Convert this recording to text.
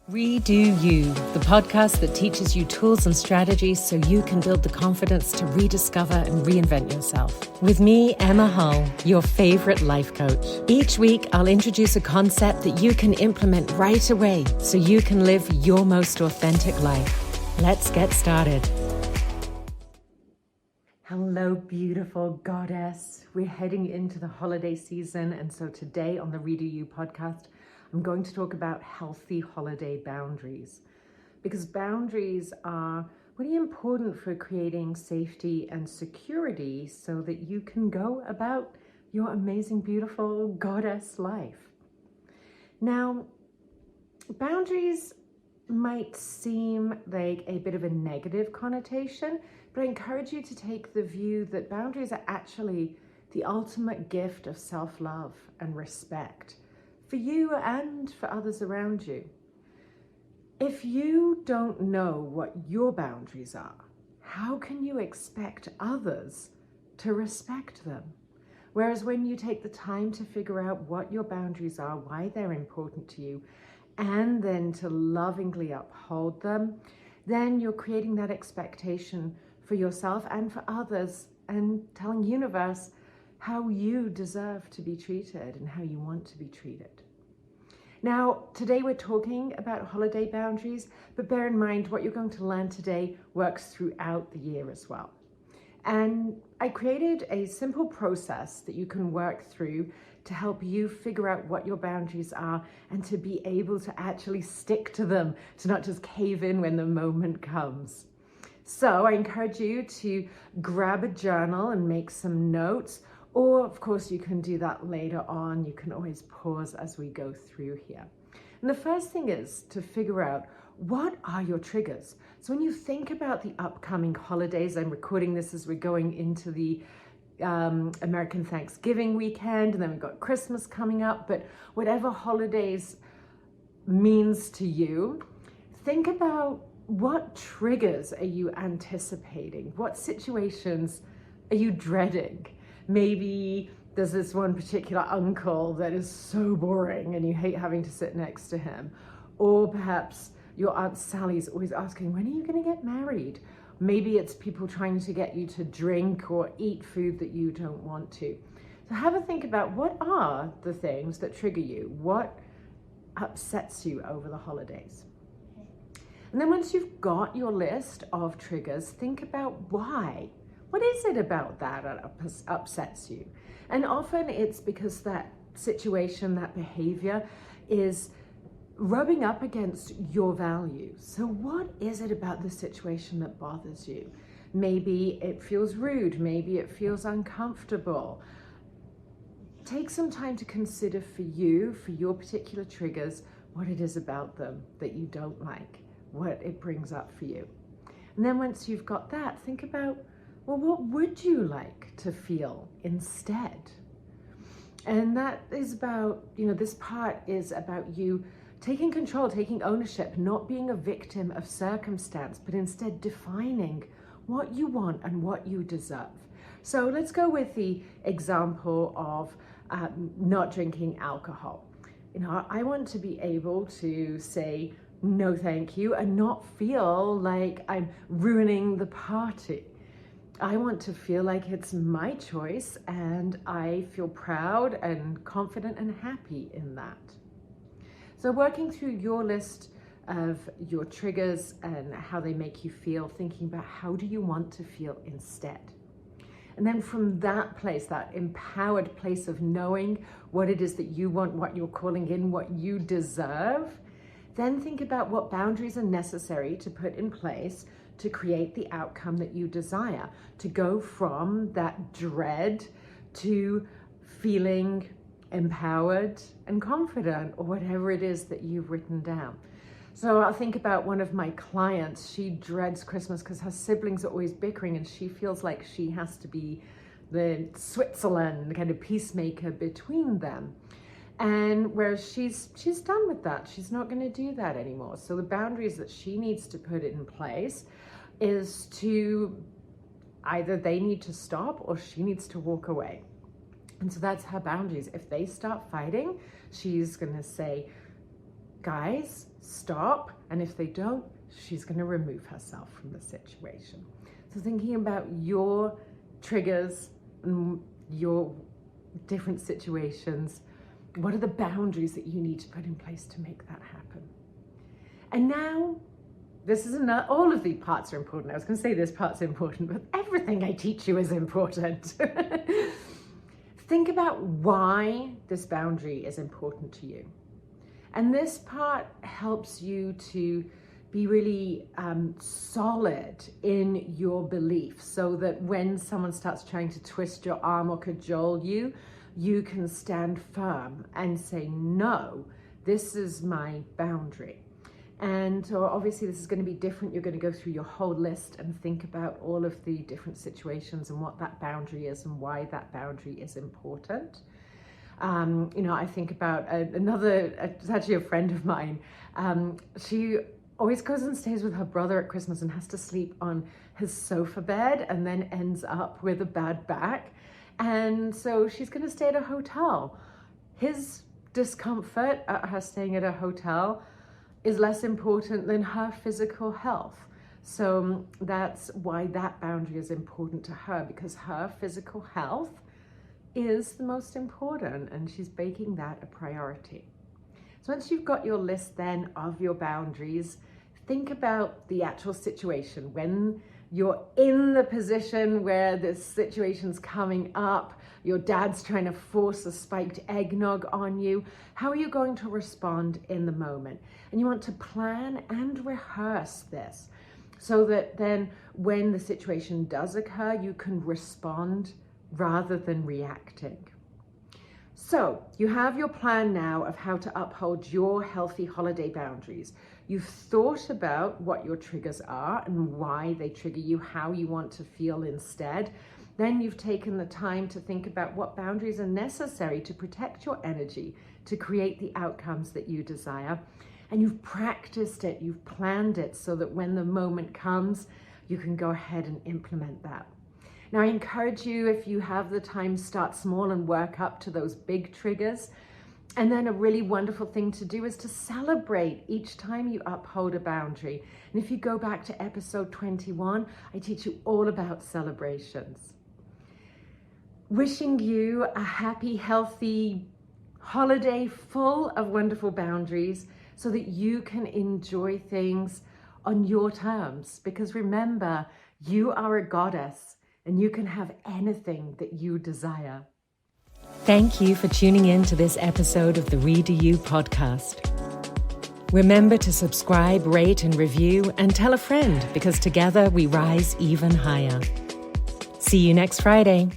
Redo You, the podcast that teaches you tools and strategies so you can build the confidence to rediscover and reinvent yourself. With me, Emma Hull, your favorite life coach. Each week, I'll introduce a concept that you can implement right away so you can live your most authentic life. Let's get started. Hello, beautiful goddess. We're heading into the holiday season, and so today on the Redo You podcast, I'm going to talk about healthy holiday boundaries, because boundaries are really important for creating safety and security so that you can go about your amazing, beautiful goddess life. Now, boundaries might seem like a bit of a negative connotation, but I encourage you to take the view that boundaries are actually the ultimate gift of self-love and respect for you and for others around you. If you don't know what your boundaries are, how can you expect others to respect them? Whereas when you take the time to figure out what your boundaries are, why they're important to you, and then to lovingly uphold them, then you're creating that expectation for yourself and for others and telling the universe how you deserve to be treated and how you want to be treated. Now, today we're talking about holiday boundaries, but bear in mind what you're going to learn today works throughout the year as well. And I created a simple process that you can work through to help you figure out what your boundaries are and to be able to actually stick to them, to not just cave in when the moment comes. So I encourage you to grab a journal and make some notes, or of course you can do that later on. You can always pause as we go through here. And the first thing is to figure out, what are your triggers? So when you think about the upcoming holidays, I'm recording this as we're going into the American Thanksgiving weekend, and then we've got Christmas coming up, but whatever holidays means to you, think about what triggers are you anticipating? What situations are you dreading? Maybe there's this one particular uncle that is so boring and you hate having to sit next to him. Or perhaps your Aunt Sally's always asking, when are you going to get married? Maybe it's people trying to get you to drink or eat food that you don't want to. So have a think about, what are the things that trigger you? What upsets you over the holidays? And then once you've got your list of triggers, think about why. What is it about that upsets you? And often it's because that situation, that behavior is rubbing up against your values. So what is it about the situation that bothers you? Maybe it feels rude, maybe it feels uncomfortable. Take some time to consider for you, for your particular triggers, what it is about them that you don't like, what it brings up for you. And then once you've got that, think about, well, what would you like to feel instead? And that is about, this part is about you taking control, taking ownership, not being a victim of circumstance, but instead defining what you want and what you deserve. So let's go with the example of not drinking alcohol. I want to be able to say no thank you and not feel like I'm ruining the party. I want to feel like it's my choice, and I feel proud and confident and happy in that. So working through your list of your triggers and how they make you feel, thinking about how do you want to feel instead. And then from that place, that empowered place of knowing what it is that you want, what you're calling in, what you deserve, then think about what boundaries are necessary to put in place to create the outcome that you desire, to go from that dread to feeling empowered and confident, or whatever it is that you've written down. So I'll think about one of my clients. She dreads Christmas because her siblings are always bickering, and she feels like she has to be the Switzerland kind of peacemaker between them. And whereas she's done with that, she's not going to do that anymore. So the boundaries that she needs to put in place is to either they need to stop or she needs to walk away. And so that's her boundaries. If they start fighting, she's going to say, guys, stop. And if they don't, she's going to remove herself from the situation. So thinking about your triggers and your different situations, what are the boundaries that you need to put in place to make that happen? And now, this is all of the parts are important. I was going to say this part's important, but everything I teach you is important. Think about why this boundary is important to you. And this part helps you to be really solid in your belief, so that when someone starts trying to twist your arm or cajole you, you can stand firm and say, no, this is my boundary. And so obviously this is going to be different. You're going to go through your whole list and think about all of the different situations and what that boundary is and why that boundary is important. I think about it's actually a friend of mine. She always goes and stays with her brother at Christmas and has to sleep on his sofa bed and then ends up with a bad back. And so she's going to stay at a hotel. His discomfort at her staying at a hotel is less important than her physical health. So that's why that boundary is important to her, because her physical health is the most important and she's making that a priority. So once you've got your list then of your boundaries, think about the actual situation. When you're in the position where this situation's coming up, your dad's trying to force a spiked eggnog on you, how are you going to respond in the moment? And you want to plan and rehearse this so that then when the situation does occur, you can respond rather than reacting. So you have your plan now of how to uphold your healthy holiday boundaries. You've thought about what your triggers are and why they trigger you, how you want to feel instead. Then you've taken the time to think about what boundaries are necessary to protect your energy, to create the outcomes that you desire. And you've practiced it, you've planned it so that when the moment comes, you can go ahead and implement that. Now, I encourage you, if you have the time, start small and work up to those big triggers. And then a really wonderful thing to do is to celebrate each time you uphold a boundary. And if you go back to episode 21, I teach you all about celebrations. Wishing you a happy, healthy holiday full of wonderful boundaries so that you can enjoy things on your terms. Because remember, you are a goddess and you can have anything that you desire. Thank you for tuning in to this episode of the Redo You podcast. Remember to subscribe, rate and review, and tell a friend, because together we rise even higher. See you next Friday.